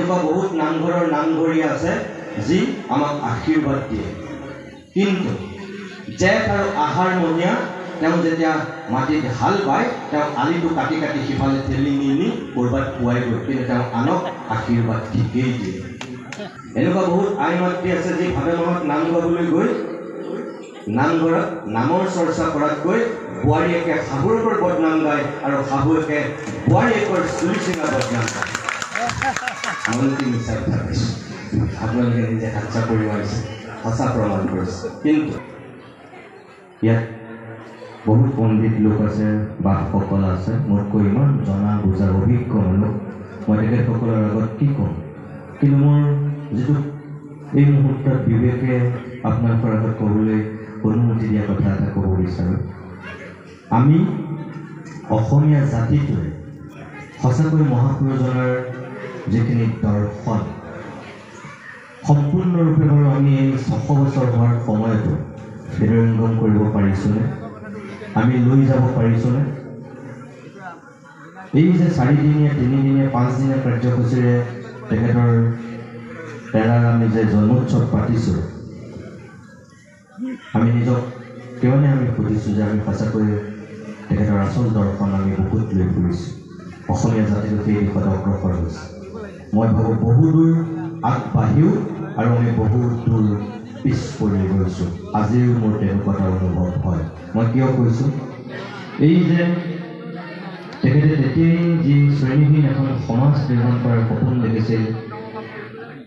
এনেকুৱা বহুত নামঘৰৰ নামঘৰীয়া আছে যি আমাক আশীৰ্বাদ দিয়ে, কিন্তু জেঠ আৰু আহাৰ মহীয়া তেওঁ যেতিয়া মাটিত হাল বায় তেওঁ আলিটো কাটি কাটি সিফালে ঠেলি নি ক'ৰবাত পুৱাই গৈ, কিন্তু তেওঁ আনক আশীৰ্বাদ ঠিকেই দিয়ে। এনেকুৱা বহুত আই মাতৃ আছে যি ভাদ মাহত নাম গাবলৈ গৈ নামঘৰত নামৰ চৰ্চা কৰাতকৈ বোৱাৰীয়েকে শাহুৱেকৰ বদনাম গায় আৰু শাহুৱেকে বোৱাৰীয়েকৰ চুলি চিঙা বদনাম গায়। মনটি মিছা কথা কৈছোঁ, আপোনালোকে নিজে হাতচা কৰি মাৰিছে, সঁচা প্ৰমাণ কৰিছে। কিন্তু ইয়াত বহুত পণ্ডিত লোক আছে, বাপসকল আছে, মোতকৈ ইমান জনা বুজা অভিজ্ঞ মানুহ, মই তেখেতসকলৰ আগত কি ক'ম। কিন্তু মোৰ যিটো এই মুহূৰ্তত বিবেকে আপোনালোকৰ আগত ক'বলৈ অনুমতি দিয়া কথা এটা ক'ব বিচাৰোঁ। আমি অসমীয়া জাতিটোৱে সঁচাকৈ মহাপুৰুষজনাৰ যিখিনি দৰ্শন সম্পূৰ্ণৰূপে বাৰু আমি এই 600 বছৰ হোৱাৰ সময়তো হৃদয়ংগম কৰিব পাৰিছোঁনে? আমি লৈ যাব পাৰিছোঁনে? এই যে 4 দিনীয়া 3 দিনীয়া 5 দিনীয়া কাৰ্যসূচীৰে তেখেতৰ তেৰাৰ আমি যে জন্মোৎসৱ পাতিছোঁ, আমি নিজক কিয়নে আমি সুধিছোঁ যে আমি সঁচাকৈ তেখেতৰ আচল দৰ্শন আমি বহুত লৈ ফুৰিছোঁ। অসমীয়া জাতিটো সেই দিশত অগ্ৰসৰ হৈছে। মই ভাবোঁ বহুদূৰ আগবাঢ়িও আৰু আমি বহুত দূৰ পিছ পৰি গৈছোঁ। আজিও মোৰ তেনেকুৱা অনুভৱ হয়। মই কিয় কৈছোঁ, এই যে তেখেতে তেতিয়াই যি শ্ৰেণীহীন এখন সমাজ নিৰ্মাণ কৰাৰ সপোন দেখিছিল,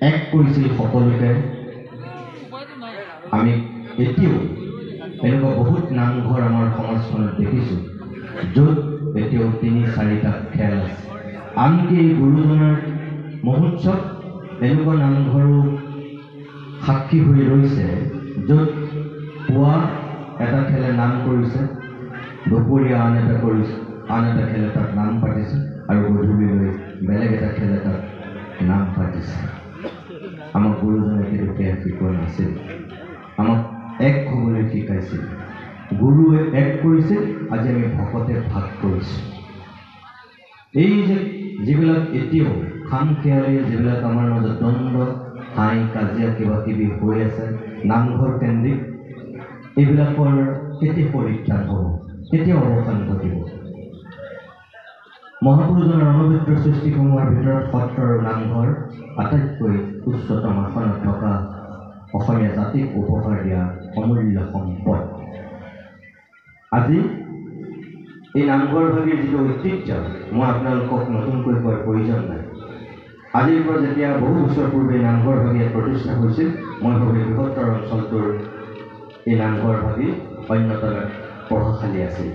এক কৰিছিল সকলোকে, আমি এতিয়াও এনেকুৱা বহুত নামঘৰ আমাৰ সমাজখনত দেখিছোঁ য'ত এতিয়াও 3-4টা খেল আছে। আনকি এই গুৰুজনাৰ মহোৎসৱ এনেকুৱা নামঘৰো সাক্ষী হৈ ৰৈছে য'ত পুৱা এটা খেলে নাম কৰিছে, দুপৰীয়া আন এটা খেলে তাত নাম পাতিছে আৰু গধূলিলৈ বেলেগ এটা খেলে তাত নাম পাতিছে। আমাক গুৰুজনে তেতিয়া শিকোৱা নাছিল, আমাক এক হ'বলৈ শিকাইছিল। গুৰুৱে এক কৰিছিল, আজি আমি ভকতে ভাগ কৰিছোঁ। এই যে যিবিলাক এতিয়াও খামখেয়ালি যিবিলাক আমাৰ মাজত দ্বন্দ্ব হাই কাজিয়া কিবা কিবি হৈ আছে নামঘৰ কেন্দ্ৰিক, এইবিলাকৰ কেতিয়া পৰিত্ৰাণ হ'ব, কেতিয়া অৱসান ঘটিব? মহাপুৰুষজনৰ অনবদ্য সৃষ্টিসমূহৰ ভিতৰত সত্ৰ আৰু নামঘৰ আটাইতকৈ উচ্চতম আসনত থকা অসমীয়া জাতিক উপহাৰ দিয়া অমূল্য সম্পদ। আজি এই নামঘৰ ভাগিৰ যিটো ঐতিহ্য, মই আপোনালোকক নতুনকৈ কোৱাৰ প্ৰয়োজন নাই। আজিৰ পৰা যেতিয়া বহু বছৰ পূৰ্বে নামঘৰ ভাগি প্ৰতিষ্ঠা হৈছিল, মই ভাবোঁ বৃহত্তৰ অঞ্চলটোৰ এই নামঘৰ ভাগি অন্যতম প্ৰভাৱশালী আছিল।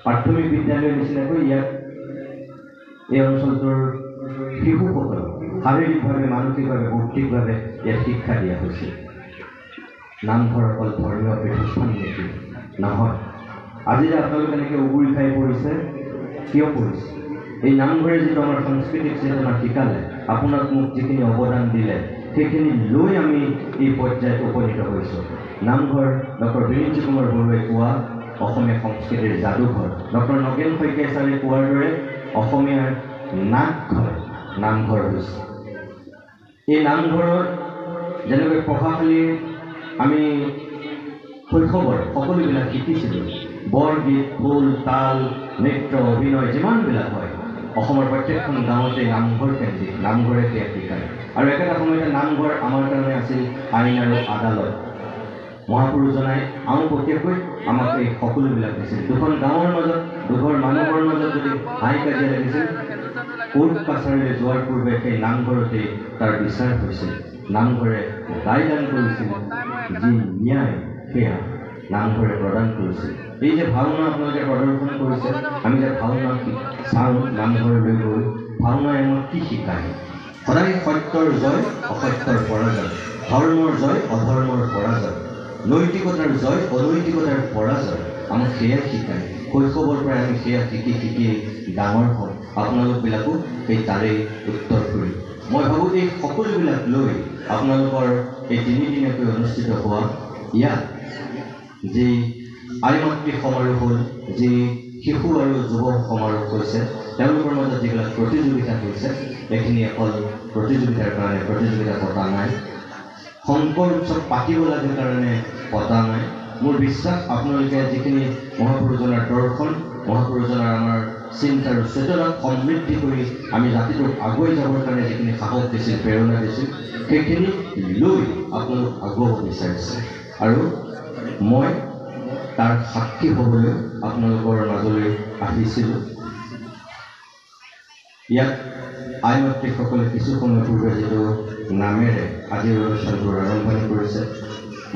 প্ৰাথমিক বিদ্যালয়ৰ নিচিনাকৈ ইয়াত এই অঞ্চলটোৰ শিশুসকলক শাৰীৰিকভাৱে, মানসিকভাৱে, বৌদ্ধিকভাৱে ইয়াত শিক্ষা দিয়া হৈছিল। নামঘৰ অকল ধৰ্মীয় পীঠস্থান নেকি? নহয়। আজি যে আপোনালোকে এনেকৈ উগুৰি খাই পৰিছে, কিয় পৰিছে? এই নামঘৰে যিটো আমাৰ সাংস্কৃতিক চেতনা শিকালে, আপোনাক মোক যিখিনি অৱদান দিলে, সেইখিনি লৈ আমি এই পৰ্যায়ত উপনীত হৈছোঁ। নামঘৰ ডক্টৰ বিৰিঞ্চি কুমাৰ বৰুৱাই কোৱা অসমীয়া সংস্কৃতিৰ যাদুঘৰ, ডক্টৰ নগেন শইকীয়া ছাৰে কোৱাৰ দৰে অসমীয়াৰ নাকঘৰ নামঘৰ হৈছে। এই নামঘৰত যেনেকৈ প্ৰভাৱশালী আমি শৈশৱৰ সকলোবিলাক শিকিছিলোঁ, বৰগীত, খোল, তাল, নৃত্য, অভিনয় যিমানবিলাক হয়, অসমৰ প্ৰত্যেকখন গাঁৱতে নামঘৰ কেন্দ্ৰিক, নামঘৰে সেয়া শিকায়। আৰু একেটা সময়তে নামঘৰ আমাৰ কাৰণে আছিল আইন আৰু আদালত। মহাপুৰুষজনাই আওপকীয়াকৈ আমাক এই সকলোবিলাক দিছিল। দুখন গাঁৱৰ মাজত, দুঘৰ মানুহৰ মাজত যদি হাই কাজিয়া লাগিছিল, কোৰ্ট কাছাৰীলৈ যোৱাৰ পূৰ্বে সেই নামঘৰতেই তাৰ বিচাৰ হৈছিল। নামঘৰে দায়দান কৰিছিল, যি ন্যায় সেয়া নামঘৰে প্ৰদান কৰিছিল। এই যে ভাওনা আপোনালোকে প্ৰদৰ্শন কৰিছে, আমি যে ভাওনা চাওঁ নামঘৰলৈ গৈ, ভাওনাই আমাক কি শিকায়? সদায় সত্যৰ জয়, অসত্যৰ পৰাজয়, ধৰ্মৰ জয়, অধৰ্মৰ পৰাজয়, নৈতিকতাৰ জয়, অনৈতিকতাৰ পৰাজয়, আমাক সেয়াই শিকায়। শৈশৱৰ পৰাই আমি সেয়া শিকি শিকি ডাঙৰ হওঁ। আপোনালোকবিলাকো সেই তাৰেই উত্তৰ কৰি। মই ভাবোঁ এই সকলোবিলাক লৈ আপোনালোকৰ এই 3 দিনীয়াকৈ অনুষ্ঠিত হোৱা ইয়াত যি আই মাতৃ সমাৰোহ হ'ল, যি শিশু আৰু যুৱ সমাৰোহ হৈছে, তেওঁলোকৰ মাজত যিবিলাক প্ৰতিযোগিতা হৈছে, এইখিনি অকল প্ৰতিযোগিতাৰ কাৰণে প্ৰতিযোগিতা পতা নাই শংকৰ উৎসৱ পাতিব লাগে কাৰণে পতা নাই মোৰ বিশ্বাস আপোনালোকে যিখিনি মহাপুৰুষজনাৰ দৰ্শন মহাপুৰুষজনাৰ আমাৰ চিন্তা আৰু চেতনা সমৃদ্ধি কৰি আমি জাতিটোক আগুৱাই যাবৰ কাৰণে যিখিনি সাহস দিছিল প্ৰেৰণা দিছিল সেইখিনি লৈ আপোনালোক আগুৱাব বিচাৰিছে আৰু মই তাৰ সাক্ষী হ'বলৈ আপোনালোকৰ মাজলৈ আহিছিলোঁ ইয়াত আই মাতৃসকলে কিছু সময় পূৰ্বে যিটো নামেৰে আজিৰ অনুষ্ঠানটোৰ আৰম্ভণি কৰিছে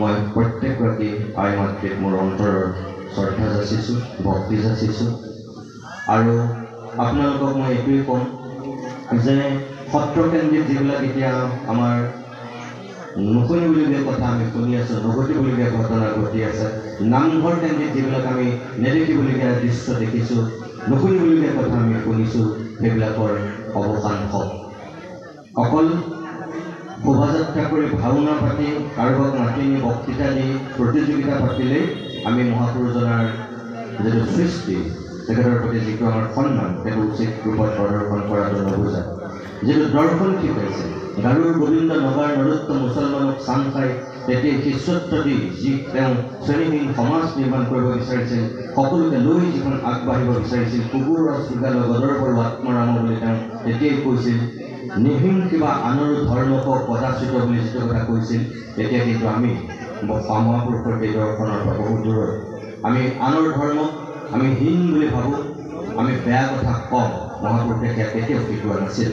মই প্ৰত্যেকগৰাকী আই মাতৃক মোৰ অন্তৰৰ শ্ৰদ্ধা যাচিছোঁ ভক্তি যাচিছোঁ আৰু আপোনালোকক মই এইটোৱেই ক'ম যে সত্ৰকেন্দ্ৰিক যিবিলাক এতিয়া আমাৰ নুশুনিবলগীয়া কথা আমি শুনি আছোঁ নঘটিবলগীয়া ঘটনা ঘটি আছে নামঘৰ কেন্দ্ৰিক যিবিলাক আমি নেদেখিবলগীয়া দৃশ্য দেখিছোঁ নুশুনিবলগীয়া কথা আমি শুনিছোঁ সেইবিলাকৰ অৱসান হওক অকল শোভাযাত্ৰা কৰি ভাওনা পাতি কাৰোবাক মাতি নি বক্তৃতা দি প্ৰতিযোগিতা পাতিলেই আমি মহাপুৰুষজনাৰ যিটো সৃষ্টি তেখেতৰ প্ৰতি যিটো আমাৰ সন্মান সেইটো উচিত ৰূপত প্ৰদৰ্শন কৰাটো নুবুজায় যিটো দৰ্শন শিকাইছে গাৰুৰ গোবিন্দ নগাৰ নৰোত্তম মুছলমানক চান খাই তেতিয়া শিষ্যত্ব দি যি তেওঁ শ্ৰেণীহীন সমাজ নিৰ্মাণ কৰিব বিচাৰিছিল সকলোকে লৈ যিখন আগবাঢ়িব বিচাৰিছিল কুকুৰৰ চুগাল গদৰ পৰো আত্মৰাম বুলি তেওঁ তেতিয়াই কৈছিল নিহিম কিবা আনৰ ধৰ্মক কদাচিত বুলি যিটো কথা কৈছিল তেতিয়া কিন্তু আমি মহাপুৰুষৰ এই দৰ্শনৰ পৰা বহুত দূৰত আমি আনৰ ধৰ্মক আমি হীন বুলি ভাবোঁ আমি বেয়া কথা কওঁ মহাপুৰুষে সেয়া কেতিয়াও শিকোৱা নাছিল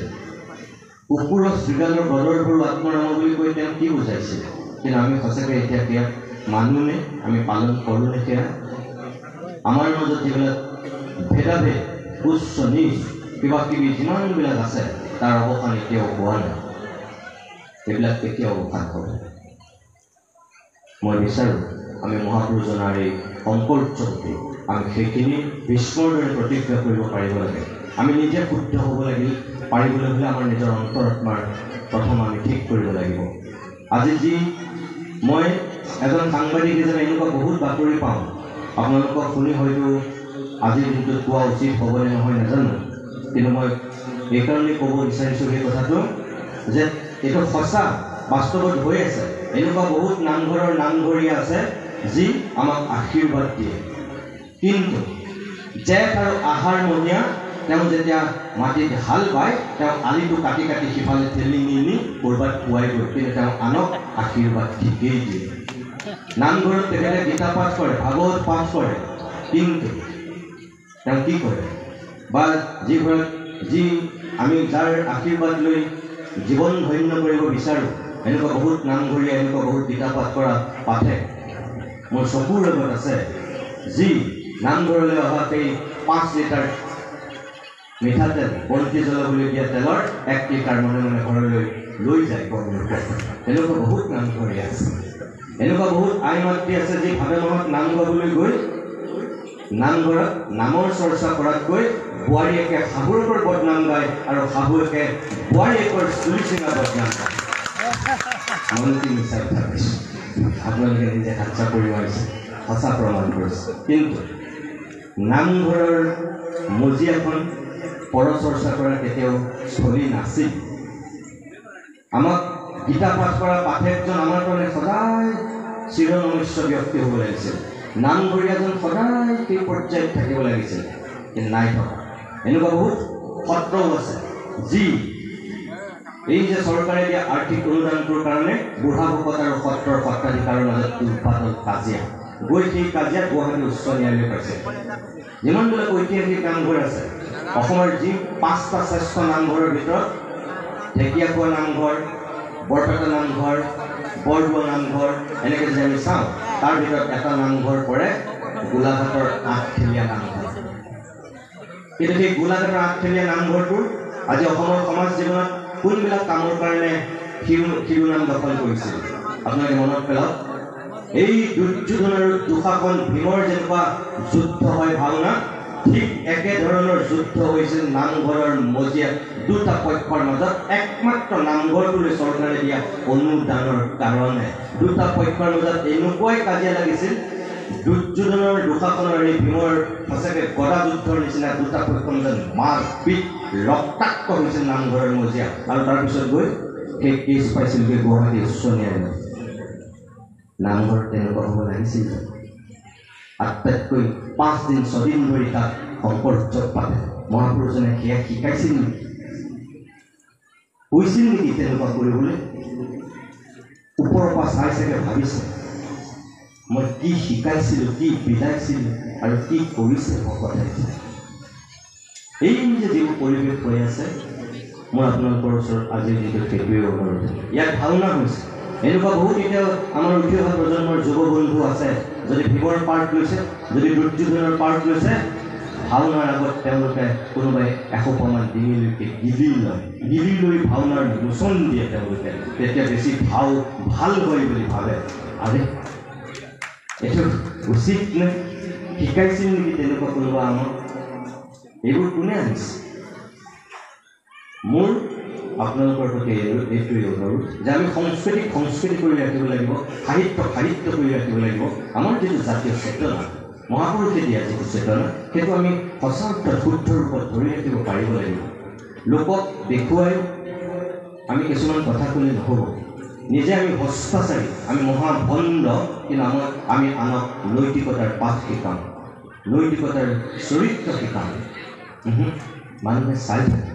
কুকুৰৰ চুগালৰ গদৰ পৰো আত্মৰাম বুলি কৈ তেওঁ কি বুজাইছিল কিন্তু আমি সঁচাকৈ এতিয়া সেয়া মানুহে আমি পালন কৰোঁনে সেয়া আমাৰ মাজত যিবিলাক ভেদাভেদ উচ্চ নিচ কিবা কিবি যিমানবিলাক আছে তাৰ অৱসান এতিয়াও হোৱা নাই এইবিলাক কেতিয়াও অৱসান হ'ব মই বিচাৰোঁ আমি মহাপুৰুষজনাৰ এই শংকৰ উৎসৱতে আমি সেইখিনি ভীষ্মৰ দৰে প্ৰতিজ্ঞা কৰিব পাৰিব লাগে আমি নিজে শুদ্ধ হ'ব লাগিল পাৰিবলৈ হ'লে আমাৰ নিজৰ অন্তৰাত্মাৰ প্ৰথম আমি ঠিক কৰিব লাগিব আজি যি মই এজন সাংবাদিক হিচাপে এনেকুৱা বহুত বাতৰি পাওঁ আপোনালোকক শুনি হয়তো আজিৰ দিনটোত কোৱা উচিত হ'বনে নহয় নাজানো কিন্তু মই এইকাৰণে ক'ব বিচাৰিছোঁ সেই কথাটো যে এইটো সঁচা বাস্তৱত হৈ আছে এনেকুৱা বহুত নামঘৰৰ নামঘৰীয়া আছে যি আমাক আশীৰ্বাদ দিয়ে কিন্তু জেঠ আৰু আহাৰ মহীয়া তেওঁ যেতিয়া মাটিত হাল বায় তেওঁ আলিটো কাটি কাটি সিফালে ঠেলি নি ক'ৰবাত পুৱাই গৈ কিন্তু তেওঁ আনক আশীৰ্বাদ ঠিকেই দিয়ে নামঘৰত তেখেতে গীতা পাঠ কৰে ভাগৱত পাঠ কৰে কিন্তু তেওঁ কি কৰে বা যি ঘৰত যি আমি যাৰ আশীৰ্বাদ লৈ জীৱন ধন্য কৰিব বিচাৰোঁ এনেকুৱা বহুত নামঘৰীয়া এনেকুৱা বহুত গীতা পাঠ কৰা পাঠে মোৰ চকুৰ লগত আছে যি নামঘৰলৈ অহা সেই 5 লিটাৰ মিঠাতেল বন্তি জ্বলাবলগীয়া তেলৰ 1 লিটাৰ মনে মনে ঘৰলৈ লৈ যায় এনেকুৱা বহুত নামঘৰীয়া আছে এনেকুৱা বহুত আই মাতৃ আছে যি ভাবে মাহত নাম গাবলৈ গৈ নামঘৰত নামৰ চৰ্চা কৰাতকৈ বোৱাৰীয়েকে শাহুৰ ওপৰত বদনাম গায় আৰু শাহুৱেকে বোৱাৰীয়েকৰ চুলি চিঙা বদনাম গায় মনটি মিছা কথা কৈছোঁ আপোনালোকে নিজে হাতচা কৰি মাৰিছে সঁচা প্ৰমাণ কৰিছে কিন্তু নামঘৰৰ মজিয়াখন পৰচৰ্চা কৰা কেতিয়াও চলি নাছিল আমাক গীতা পাঠ কৰা পাঠকজন আমাৰ কাৰণে সদায় চিৰনমস্য ব্যক্তি হ'ব লাগিছিল নামঘৰীয়াজন সদায় সেই পৰ্যায়ত থাকিব লাগিছিল কিন্তু নাই থকা এনেকুৱা বহুত সত্ৰও আছে যি এই যে চৰকাৰে দিয়া আৰ্থিক অনুদানটোৰ কাৰণে বুঢ়া ভকত আৰু সত্ৰৰ সত্ৰাধিকাৰৰ মাজত উৎপাদন কাজিয়া গৈ সেই কাজিয়াত গুৱাহাটী উচ্চ ন্যায়ালয় পাইছে যিমানবিলাক ঐতিহাসিক নামঘৰ আছে অসমৰ যি 5টা শ্ৰেষ্ঠ নামঘৰৰ ভিতৰত ঢেকীয়াখোৱা নামঘৰ বৰপেটা নামঘৰ বৰদোৱা নামঘৰ এনেকৈ যদি আমি চাওঁ তাৰ ভিতৰত এটা নামঘৰ পৰে গোলাঘাটৰ 8খেলীয়া নামঘৰ কিন্তু সেই গোলাঘাটৰ 8খেলীয়া নামঘৰটোৰ আজি অসমৰ সমাজ জীৱনত কোনবিলাক কামৰ কাৰণে শিৰোনাম দখল কৰিছিল আপোনালোকে মনত পেলাওক এই দুৰ্যোধন আৰু দুঃশাসন ভীমৰ যেনেকুৱা যুদ্ধ হয় ভাওনা ঠিক একেধৰণৰ যুদ্ধ হৈছিল নামঘৰৰ মজিয়াত দুটা পক্ষৰ মাজত একমাত্ৰ নামঘৰটোলৈ চৰকাৰে দিয়া অনুদানৰ কাৰণে দুটা পক্ষৰ মাজত এনেকুৱাই কাজিয়া লাগিছিল দুৰ্যোধনৰ দুঃশাসনৰ এই ভীমৰ সঁচাকৈ গদা যুদ্ধৰ নিচিনা দুটা পক্ষৰ মাজত মাৰ পিট ৰক্তাক্ত হৈছিল নামঘৰৰ মজিয়া আৰু তাৰপিছত গৈ সেই কেছ পাইছিলগৈ গুৱাহাটী উচ্চ ন্যায়ালয় নামঘৰ তেনেকুৱা হ'ব লাগিছিল আটাইতকৈ 5 দিন 6 দিন ধৰি তাত শংকৰ উৎসৱ পাতে মহাপুৰুষজনে সেয়া শিকাইছিল নেকি কৈছিল নেকি তেনেকুৱা কৰিবলৈ ওপৰৰ পৰা চাই চাগে ভাবিছে মই কি শিকাইছিলোঁ কি বিলাইছিলোঁ আৰু কি কৰিছে ভকতে এই যে যিবোৰ পৰিৱেশ হৈ আছে মই আপোনালোকৰ ওচৰত আজি যিটো সেইটোৱে অনুৰোধ ইয়াত ভাওনা হৈছে এনেকুৱা বহুত এতিয়া আমাৰ উঠি অহা প্ৰজন্মৰ যুৱ বন্ধু আছে যদি ভীমৰ পাৰ্ট লৈছে যদি দুৰ্যোধনৰ পাৰ্ট লৈছে ভাওনাৰ আগত তেওঁলোকে কোনোবাই 100 মান ডিঙিলৈকে গিলি লৈ ভাওনাৰ মোচন দিয়ে তেওঁলোকে তেতিয়া বেছি ভাও ভাল হয় বুলি ভাবে আৰে এইটো উচিত নে শিকাইছিল নেকি তেনেকুৱা কোনোবা আমাক এইবোৰ কোনে আনিছে মোৰ আপোনালোকৰ প্ৰতি এইটোৱেই অনুৰোধ যে আমি সংস্কৃতি কৰি ৰাখিব লাগিব সাহিত্য কৰি ৰাখিব লাগিব আমাৰ যিটো জাতীয় চেতনা মহাপুৰুষে দিয়া যিটো চেতনা সেইটো আমি সঁচা শুদ্ধ ৰূপত ধৰি ৰাখিব পাৰিব লাগিব লোকক দেখুৱাই আমি কিছুমান কথা ক'লে নহ'ব নিজে আমি ভ্ৰষ্টাচাৰী আমি মহাভণ্ড কিন্তু আমি আনক নৈতিকতাৰ পাঠ শিকাম নৈতিকতাৰ চৰিত্ৰ শিকাম মানুহে চাই থাকে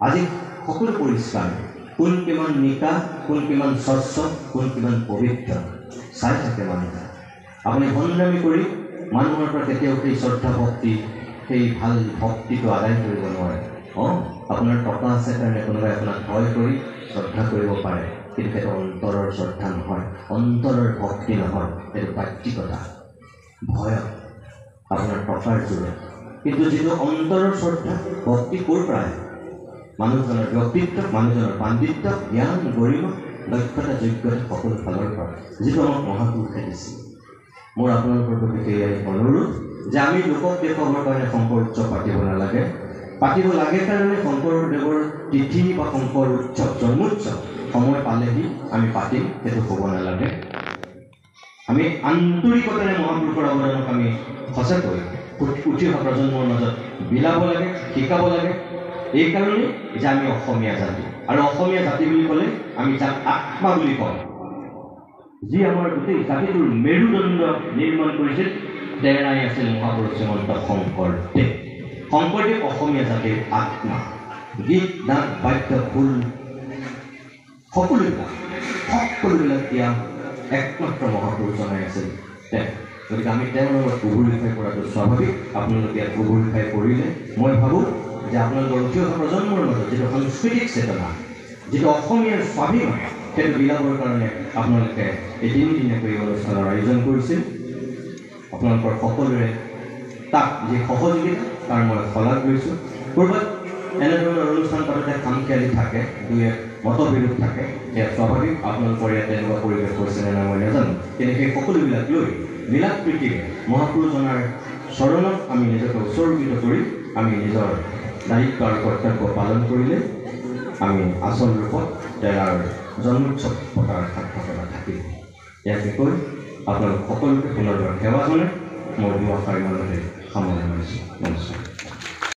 আজি সকলো পৰিষ্কাৰ কোন কিমান নিকা কোন কিমান স্বচ্ছ কোন কিমান পবিত্ৰ চাই থাকে মানুহে আপুনি ভণ্ডামি কৰি মানুহৰ পৰা কেতিয়াও সেই শ্ৰদ্ধা ভক্তি সেই ভাল ভক্তিটো আদায় কৰিব নোৱাৰে আপোনাৰ টকা আছে কাৰণে কোনোবাই আপোনাক ভয় কৰি শ্ৰদ্ধা কৰিব পাৰে কিন্তু সেইটো অন্তৰৰ শ্ৰদ্ধা নহয় অন্তৰৰ ভক্তি নহয় সেইটো বাহ্যিকতা ভয় আপোনাৰ টকাৰ জোৰে কিন্তু যিটো অন্তৰৰ শ্ৰদ্ধা ভক্তি ক'ৰ পৰা মানুহজনৰ ব্যক্তিত্ব মানুহজনৰ পাণ্ডিত্য জ্ঞান গৰিমা দক্ষতা যোগ্যতা সকলো ফালৰ পৰা যিটো আমাক মহাপুৰুষে দিছে মোৰ আপোনালোকৰ প্ৰতি সেয়াই অনুৰোধ যে আমি লোকক দেখুৱাবৰ কাৰণে শংকৰ উৎসৱ পাতিব লাগে কাৰণে শংকৰদেৱৰ তিথি বা শংকৰ উৎসৱ জন্মোৎসৱ সময় পালেহি আমি পাতিম সেইটো হ'ব নালাগে আমি আন্তৰিকতাৰে মহাপুৰুষৰ অৱদানক আমি সঁচাকৈ উঠি অহা প্ৰজন্মৰ মাজত বিলাব লাগে শিকাব লাগে এই কাৰণে যে আমি অসমীয়া জাতি আৰু অসমীয়া জাতি বুলি ক'লে আমি যাক আত্মা বুলি কওঁ যি আমাৰ গোটেই জাতিটোৰ মেৰুদণ্ড নিৰ্মাণ কৰিছিল তেৰাই আছিল মহাপুৰুষ শ্ৰীমন্ত শংকৰদেৱ অসমীয়া জাতিৰ আত্মা গীত নাট বাদ্য খোল সকলোবিলাক দিয়া একমাত্ৰ মহাপুৰুষ জনাই আছিল গতিকে আমি তেওঁৰ লগত গুগুৰি খাই পৰাটো স্বাভাৱিক আপোনালোকে ইয়াত গুগুৰি খাই পৰিলে মই ভাবোঁ যে আপোনালোকৰ উঠি অহা প্ৰজন্মৰ মাজত যিটো সাংস্কৃতিক চেতনা যিটো অসমীয়াৰ স্বাভিমান সেইটো বিলাবৰ কাৰণে আপোনালোকে এই 3 দিনীয়াকৈ অনুষ্ঠানৰ আয়োজন কৰিছিল আপোনালোকৰ সকলোৰে তাক যি সহযোগিতা তাৰ মই শলাগ লৈছোঁ ক'ৰবাত এনেধৰণৰ অনুষ্ঠান পাতোঁতে খামখেয়ালি থাকে দুই এক মতবিৰোধ থাকে সেয়া স্বাভাৱিক আপোনালোকৰ ইয়াত তেনেকুৱা পৰিৱেশ হৈছে নে নাই মই নাজানো কিন্তু সেই সকলোবিলাক লৈ মিলাপ প্ৰীতিৰে মহাপুৰুষজনাৰ চৰণত আমি নিজকে উৎসৰ্গিত কৰি আমি নিজৰ দায়িত্ব আৰু কৰ্তব্য পালন কৰিলে আমি আচল ৰূপত তেওঁৰ জন্মোৎসৱ পতাৰ সাৰ্থকতা থাকিব ইয়াকে কৈ আপোনালোক সকলোকে পুনৰবাৰ সেৱা জনাই মই দুআষাৰ ইমানতে সামৰণি মাৰিছোঁ নমস্কাৰ